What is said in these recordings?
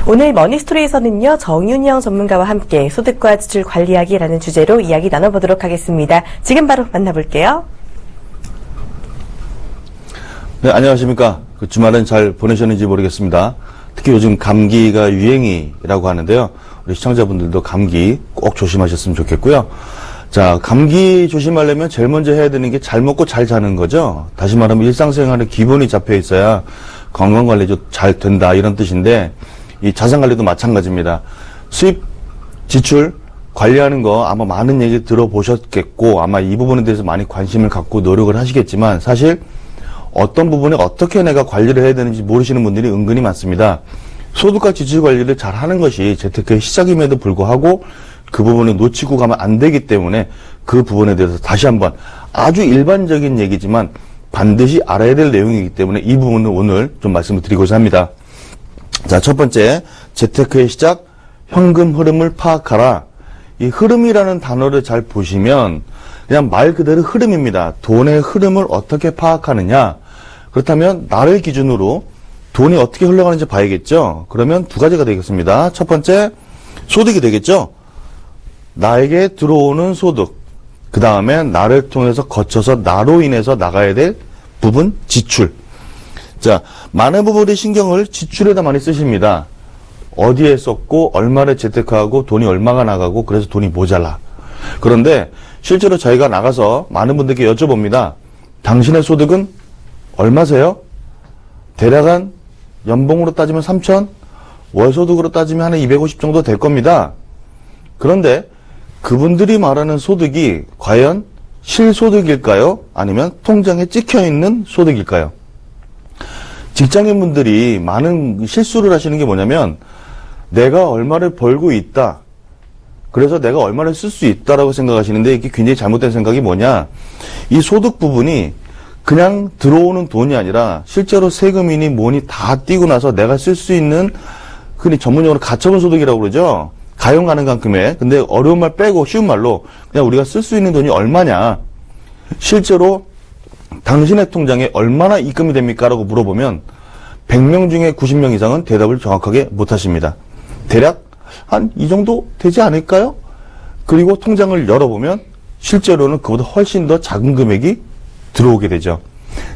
오늘 머니스토리에서는요, 정윤영 전문가와 함께 소득과 지출 관리하기라는 주제로 이야기 나눠보도록 하겠습니다. 지금 바로 만나볼게요. 네, 안녕하십니까. 그 주말엔 잘 보내셨는지 모르겠습니다. 특히 요즘 감기가 유행이라고 하는데요. 우리 시청자분들도 감기 꼭 조심하셨으면 좋겠고요. 자, 감기 조심하려면 제일 먼저 해야 되는 게 잘 먹고 잘 자는 거죠. 다시 말하면 일상생활에 기본이 잡혀 있어야 건강관리도 잘 된다, 이런 뜻인데, 이 자산관리도 마찬가지입니다. 수입, 지출, 관리하는 거 아마 많은 얘기 들어보셨겠고, 아마 이 부분에 대해서 많이 관심을 갖고 노력을 하시겠지만, 사실 어떤 부분에 어떻게 내가 관리를 해야 되는지 모르시는 분들이 은근히 많습니다. 소득과 지출 관리를 잘 하는 것이 재테크의 시작임에도 불구하고 그 부분을 놓치고 가면 안 되기 때문에 그 부분에 대해서 다시 한번 아주 일반적인 얘기지만 반드시 알아야 될 내용이기 때문에 이 부분을 오늘 좀 말씀을 드리고자 합니다. 자, 첫 번째, 재테크의 시작, 현금 흐름을 파악하라. 이 흐름이라는 단어를 잘 보시면 그냥 말 그대로 흐름입니다. 돈의 흐름을 어떻게 파악하느냐. 그렇다면 나를 기준으로 돈이 어떻게 흘러가는지 봐야겠죠. 그러면 두 가지가 되겠습니다. 첫 번째, 소득이 되겠죠. 나에게 들어오는 소득, 그 다음에 나를 통해서 거쳐서 나로 인해서 나가야 될 부분, 지출. 자, 많은 부분의 신경을 지출에다 많이 쓰십니다. 어디에 썼고 얼마를 재테크하고 돈이 얼마가 나가고 그래서 돈이 모자라. 그런데 실제로 저희가 나가서 많은 분들께 여쭤봅니다. 당신의 소득은 얼마세요? 대략 한 연봉으로 따지면 3천, 월소득으로 따지면 한 250 정도 될 겁니다. 그런데 그분들이 말하는 소득이 과연 실소득일까요? 아니면 통장에 찍혀있는 소득일까요? 직장인분들이 많은 실수를 하시는 게 뭐냐면 내가 얼마를 벌고 있다. 그래서 내가 얼마를 쓸 수 있다라고 생각하시는데 이게 굉장히 잘못된 생각이 뭐냐. 이 소득 부분이 그냥 들어오는 돈이 아니라 실제로 세금이니 뭐니 다 띄고 나서 내가 쓸 수 있는 흔히 전문용어로 가처분 소득이라고 그러죠. 가용 가능한 금액. 근데 어려운 말 빼고 쉬운 말로 그냥 우리가 쓸 수 있는 돈이 얼마냐. 실제로 당신의 통장에 얼마나 입금이 됩니까? 라고 물어보면 100명 중에 90명 이상은 대답을 정확하게 못 하십니다. 대략 한 이 정도 되지 않을까요? 그리고 통장을 열어보면 실제로는 그보다 훨씬 더 작은 금액이 들어오게 되죠.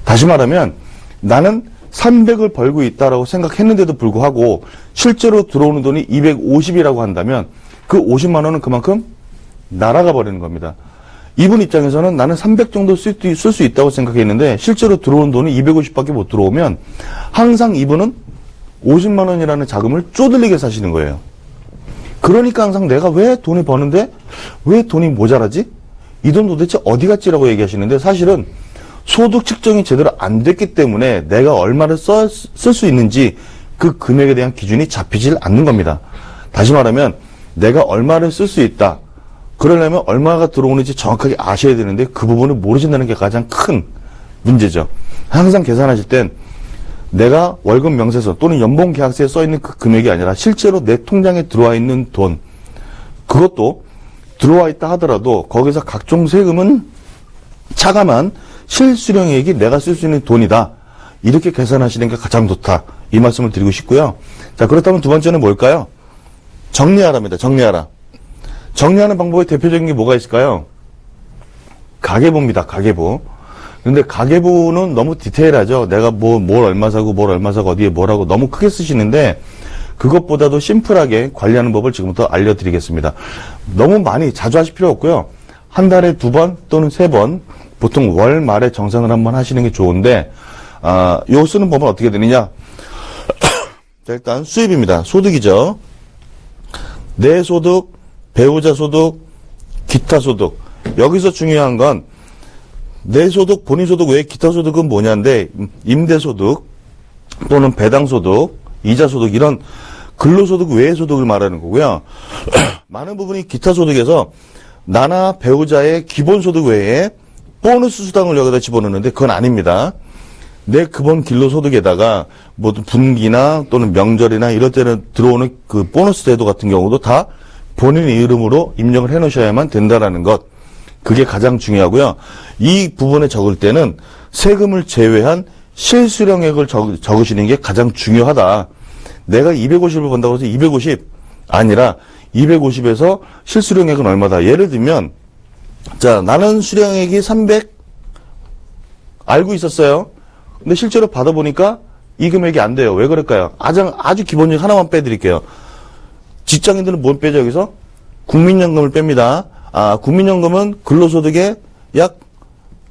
다시 말하면 나는 300을 벌고 있다라고 생각했는데도 불구하고 실제로 들어오는 돈이 250이라고 한다면 그 50만 원은 그만큼 날아가 버리는 겁니다. 이분 입장에서는 나는 300 정도 쓸 수 있다고 생각했는데 실제로 들어오는 돈이 250밖에 못 들어오면 항상 이분은 50만 원이라는 자금을 쪼들리게 사시는 거예요. 그러니까 항상 내가 왜 돈을 버는데 왜 돈이 모자라지? 이 돈 도대체 어디 갔지라고 얘기하시는데 사실은 소득 측정이 제대로 안 됐기 때문에 내가 얼마를 쓸 수 있는지 그 금액에 대한 기준이 잡히질 않는 겁니다. 다시 말하면 내가 얼마를 쓸 수 있다. 그러려면 얼마가 들어오는지 정확하게 아셔야 되는데 그 부분을 모르신다는 게 가장 큰 문제죠. 항상 계산하실 땐 내가 월급 명세서 또는 연봉 계약서에 써있는 그 금액이 아니라 실제로 내 통장에 들어와 있는 돈, 그것도 들어와 있다 하더라도 거기서 각종 세금은 차감한 실수령액이 내가 쓸 수 있는 돈이다. 이렇게 계산하시는 게 가장 좋다. 이 말씀을 드리고 싶고요. 자, 그렇다면 두 번째는 뭘까요? 정리하라입니다. 정리하라. 정리하는 방법의 대표적인 게 뭐가 있을까요? 가계부입니다. 가계부. 근데 가계부는 너무 디테일하죠. 내가 뭘 얼마 사고 어디에 뭘 하고 너무 크게 쓰시는데 그것보다도 심플하게 관리하는 법을 지금부터 알려드리겠습니다. 너무 많이 자주 하실 필요 없고요. 한 달에 2번 또는 3번 보통 월 말에 정산을 한번 하시는 게 좋은데 요 쓰는 법은 어떻게 되느냐. 자, 일단 수입입니다. 소득이죠. 내 소득, 배우자 소득, 기타 소득. 여기서 중요한 건 내 소득, 본인 소득 외에 기타 소득은 뭐냐인데 임대소득 또는 배당소득, 이자소득 이런 근로소득 외의 소득을 말하는 거고요. 많은 부분이 기타 소득에서 나나 배우자의 기본소득 외에 보너스 수당을 여기다 집어넣는데 그건 아닙니다. 내 기본 근로소득에다가 뭐 분기나 또는 명절이나 이럴 때는 들어오는 그 보너스 제도 같은 경우도 다 본인의 이름으로 입력을 해 놓으셔야만 된다라는 것. 그게 가장 중요하고요. 이 부분에 적을 때는 세금을 제외한 실수령액을 적으시는 게 가장 중요하다. 내가 250을 번다고 해서 250 아니라 250에서 실수령액은 얼마다. 예를 들면 자, 나는 수령액이 300 알고 있었어요. 근데 실제로 받아보니까 이 금액이 안 돼요. 왜 그럴까요? 아주 기본적인 하나만 빼드릴게요. 직장인들은 뭘 빼죠, 여기서? 국민연금을 뺍니다. 국민연금은 근로소득의 약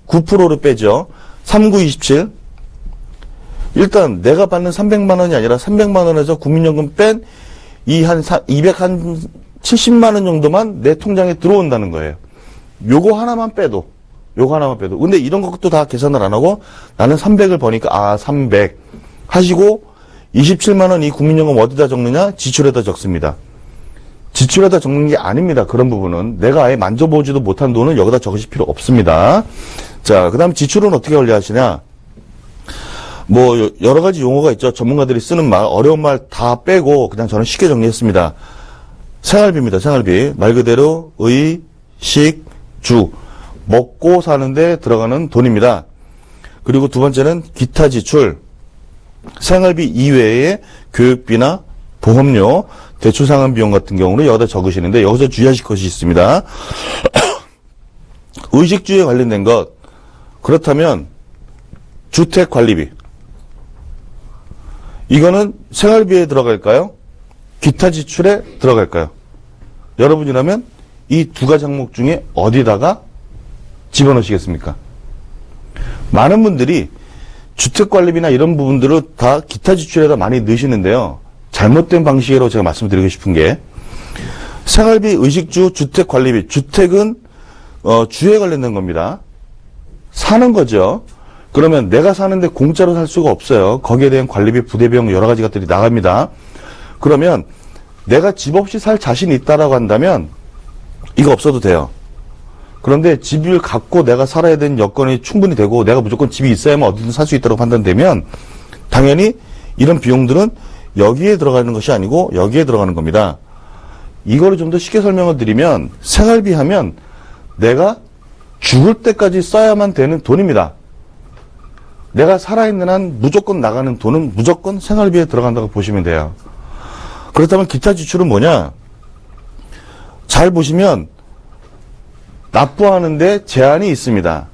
9%를 빼죠. 3927. 일단 내가 받는 300만 원이 아니라 300만 원에서 국민연금 뺀 이 한 270만 원 정도만 내 통장에 들어온다는 거예요. 요거 하나만 빼도. 근데 이런 것도 다 계산을 안 하고 나는 300을 버니까 300 하시고 27만 원 이 국민연금 어디다 적느냐? 지출에다 적습니다. 지출에다 적는 게 아닙니다. 그런 부분은. 내가 아예 만져보지도 못한 돈은 여기다 적으실 필요 없습니다. 자, 그 다음 지출은 어떻게 관리하시냐? 뭐 여러 가지 용어가 있죠. 전문가들이 쓰는 말, 어려운 말 다 빼고 그냥 저는 쉽게 정리했습니다. 생활비입니다. 생활비. 말 그대로 의, 식, 주. 먹고 사는데 들어가는 돈입니다. 그리고 두 번째는 기타 지출. 생활비 이외에 교육비나 보험료, 대출 상환 비용 같은 경우는 여기다 적으시는데 여기서 주의하실 것이 있습니다. 의식주에 관련된 것. 그렇다면 주택관리비. 이거는 생활비에 들어갈까요? 기타 지출에 들어갈까요? 여러분이라면 이 두 가지 항목 중에 어디다가 집어넣으시겠습니까? 많은 분들이 주택관리비나 이런 부분들을 다 기타 지출에다 많이 넣으시는데요. 잘못된 방식으로 제가 말씀드리고 싶은 게 생활비, 의식주, 주택관리비. 주택은 주에 관련된 겁니다. 사는 거죠. 그러면 내가 사는데 공짜로 살 수가 없어요. 거기에 대한 관리비, 부대비용 여러 가지 것들이 나갑니다. 그러면 내가 집 없이 살 자신이 있다라고 한다면 이거 없어도 돼요. 그런데 집을 갖고 내가 살아야 되는 여건이 충분히 되고 내가 무조건 집이 있어야만 어디든 살 수 있다고 판단되면 당연히 이런 비용들은 여기에 들어가는 것이 아니고 여기에 들어가는 겁니다. 이거를 좀 더 쉽게 설명을 드리면 생활비 하면 내가 죽을 때까지 써야만 되는 돈입니다. 내가 살아있는 한 무조건 나가는 돈은 무조건 생활비에 들어간다고 보시면 돼요. 그렇다면 기타 지출은 뭐냐? 잘 보시면 납부하는데 제한이 있습니다.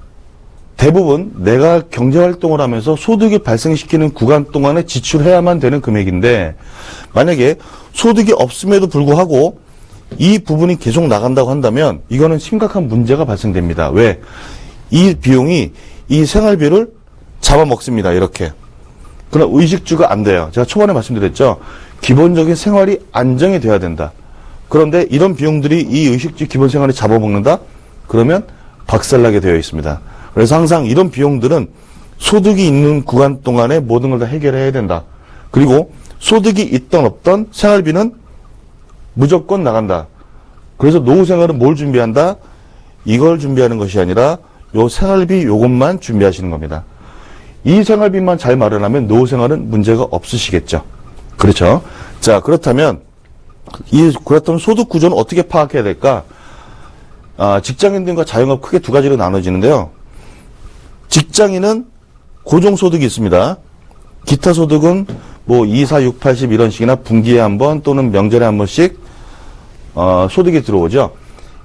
대부분 내가 경제활동을 하면서 소득이 발생시키는 구간 동안에 지출해야만 되는 금액인데 만약에 소득이 없음에도 불구하고 이 부분이 계속 나간다고 한다면 이거는 심각한 문제가 발생됩니다. 왜? 이 비용이 이 생활비를 잡아먹습니다. 이렇게. 그러나 의식주가 안 돼요. 제가 초반에 말씀드렸죠. 기본적인 생활이 안정이 돼야 된다. 그런데 이런 비용들이 이 의식주 기본 생활을 잡아먹는다? 그러면 박살나게 되어 있습니다. 그래서 항상 이런 비용들은 소득이 있는 구간 동안에 모든 걸 다 해결해야 된다. 그리고 소득이 있던 없던 생활비는 무조건 나간다. 그래서 노후 생활은 뭘 준비한다? 이걸 준비하는 것이 아니라 요 생활비 요것만 준비하시는 겁니다. 이 생활비만 잘 마련하면 노후 생활은 문제가 없으시겠죠. 그렇죠? 자, 그렇다면 소득 구조는 어떻게 파악해야 될까? 직장인들과 자영업 크게 두 가지로 나눠지는데요. 직장인은 고정소득이 있습니다. 기타 소득은 뭐 2, 4, 6, 80 이런 식이나 분기에 한 번 또는 명절에 한 번씩 소득이 들어오죠.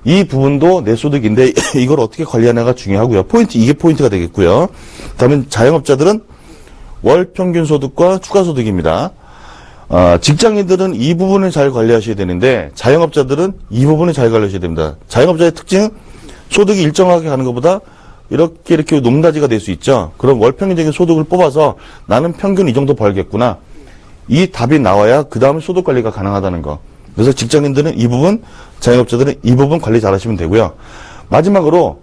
이 부분도 내 소득인데 이걸 어떻게 관리하느냐가 중요하고요. 이게 포인트가 되겠고요. 그다음에 자영업자들은 월 평균 소득과 추가 소득입니다. 직장인들은 이 부분을 잘 관리하셔야 되는데 자영업자들은 이 부분을 잘 관리하셔야 됩니다. 자영업자의 특징은 소득이 일정하게 가는 것보다 이렇게 높낮이가 될 수 있죠. 그럼 월 평균적인 소득을 뽑아서 나는 평균 이 정도 벌겠구나. 이 답이 나와야 그 다음에 소득 관리가 가능하다는 거. 그래서 직장인들은 이 부분, 자영업자들은 이 부분 관리 잘 하시면 되고요. 마지막으로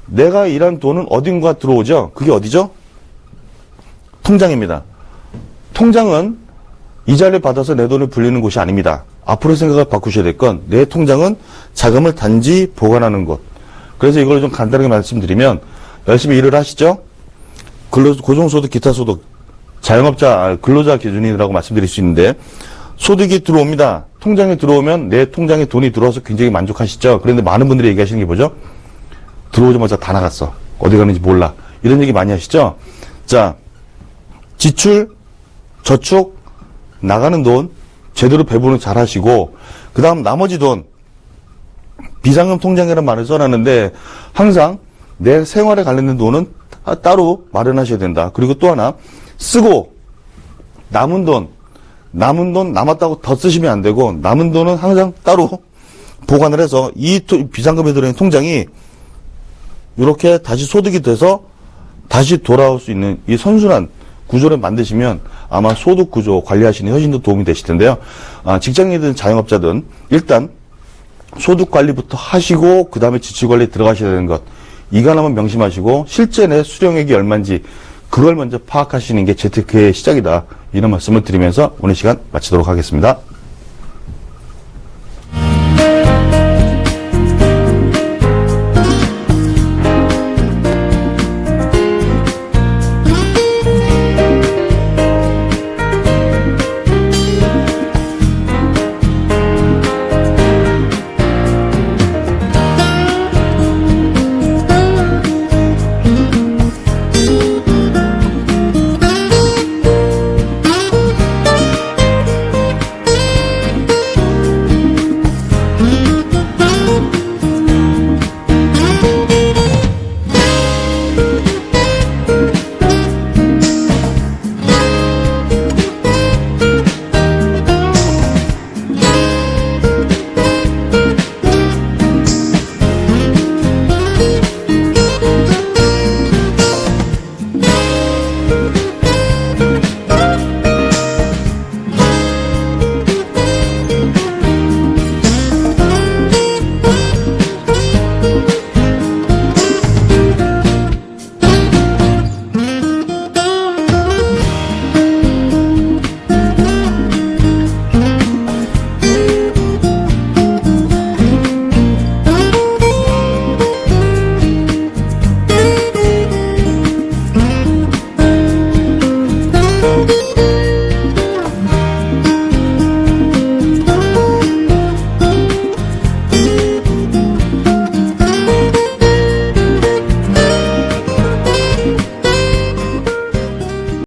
내가 일한 돈은 어딘가 들어오죠. 그게 어디죠? 통장입니다. 통장은 이자를 받아서 내 돈을 불리는 곳이 아닙니다. 앞으로 생각을 바꾸셔야 될 건 내 통장은 자금을 단지 보관하는 곳. 그래서 이걸 좀 간단하게 말씀드리면 열심히 일을 하시죠. 고정소득, 기타소득, 자영업자, 근로자 기준이라고 말씀드릴 수 있는데 소득이 들어옵니다. 통장에 들어오면 내 통장에 돈이 들어와서 굉장히 만족하시죠. 그런데 많은 분들이 얘기하시는 게 뭐죠? 들어오자마자 다 나갔어. 어디 가는지 몰라. 이런 얘기 많이 하시죠? 자, 지출, 저축, 나가는 돈 제대로 배분을 잘 하시고, 그 다음 나머지 돈, 비상금 통장이라는 말을 써놨는데, 항상 내 생활에 관련된 돈은 따로 마련하셔야 된다. 그리고 또 하나, 쓰고, 남은 돈 남았다고 더 쓰시면 안 되고, 남은 돈은 항상 따로 보관을 해서, 이 비상금에 들어있는 통장이 이렇게 다시 소득이 돼서 다시 돌아올 수 있는 이 선순환 구조를 만드시면 아마 소득 구조 관리하시는 데 훨씬 더 도움이 되실 텐데요. 직장인이든 자영업자든 일단 소득 관리부터 하시고 그 다음에 지출 관리에 들어가셔야 되는 것, 이거 하나만 명심하시고 실제 내 수령액이 얼마인지 그걸 먼저 파악하시는 게 재테크의 시작이다. 이런 말씀을 드리면서 오늘 시간 마치도록 하겠습니다.